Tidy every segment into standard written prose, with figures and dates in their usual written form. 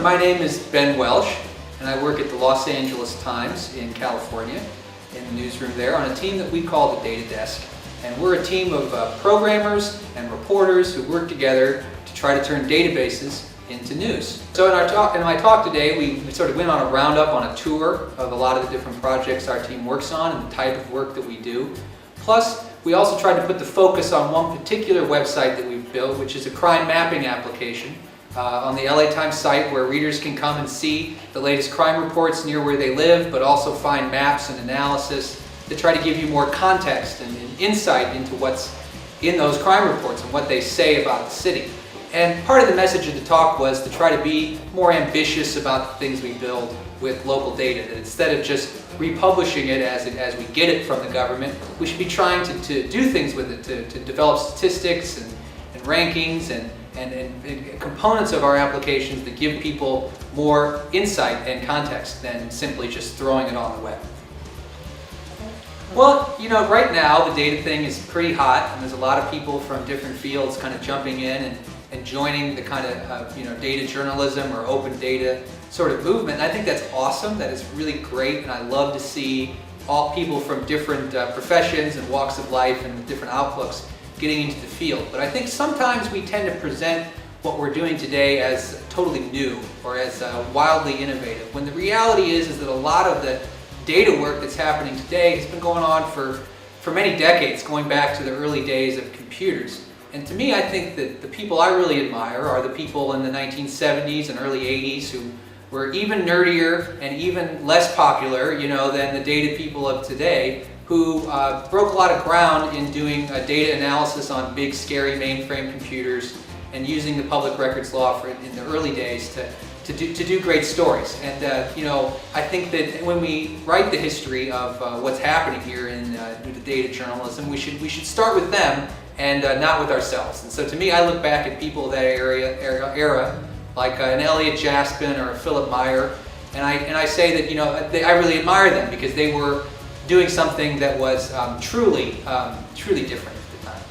My name is Ben Welsh, and I work at the Los Angeles Times in California, in the newsroom there, on a team that we call the Data Desk. And we're a team of programmers and reporters who work together to try to turn databases into news. So in my talk today, we sort of went on a roundup, on a tour of a lot of the different projects our team works on and the type of work that we do. Plus, we also tried to put the focus on one particular website that we've built, which is a crime mapping application on the LA Times site, where readers can come and see the latest crime reports near where they live, but also find maps and analysis to try to give you more context and insight into what's in those crime reports and what they say about the city. And part of the message of the talk was to try to be more ambitious about the things we build with local data, that instead of just republishing it as we get it from the government, we should be trying to do things with it, to develop statistics and rankings and components of our applications that give people more insight and context than simply just throwing it on the web. Well, right now the data thing is pretty hot, and there's a lot of people from different fields kind of jumping in and joining the kind of data journalism or open data sort of movement. And I think that's awesome. That is really great, and I love to see all people from different professions and walks of life and different outlooks getting into the field. But I think sometimes we tend to present what we're doing today as totally new or as wildly innovative, when the reality is that a lot of the data work that's happening today has been going on for many decades, going back to the early days of computers. And to me, I think that the people I really admire are the people in the 1970s and early 80s who were even nerdier and even less popular, than the data people of today, who broke a lot of ground in doing data analysis on big, scary mainframe computers and using the public records law in the early days to do great stories. And I think that when we write the history of what's happening here in the data journalism, we should start with them and not with ourselves. And so to me, I look back at people of that era like an Elliot Jaspin or a Philip Meyer, and I say that I really admire them because they were doing something that was truly different at the time.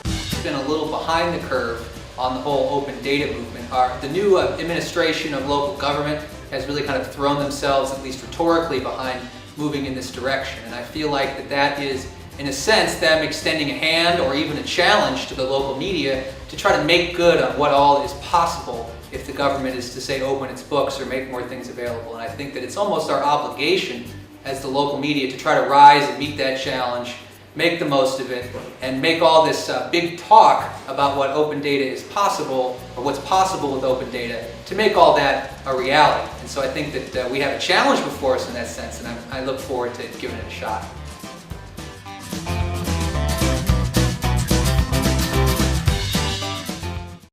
It's been a little behind the curve on the whole open data movement. The new administration of local government has really kind of thrown themselves, at least rhetorically, behind moving in this direction. And I feel like that is, in a sense, them extending a hand or even a challenge to the local media to try to make good on what all is possible if the government is to, say, open its books or make more things available. And I think that it's almost our obligation as the local media to try to rise and meet that challenge, make the most of it, and make all this big talk about what open data is possible, or what's possible with open data, to make all that a reality. And so I think that we have a challenge before us in that sense, and I look forward to giving it a shot.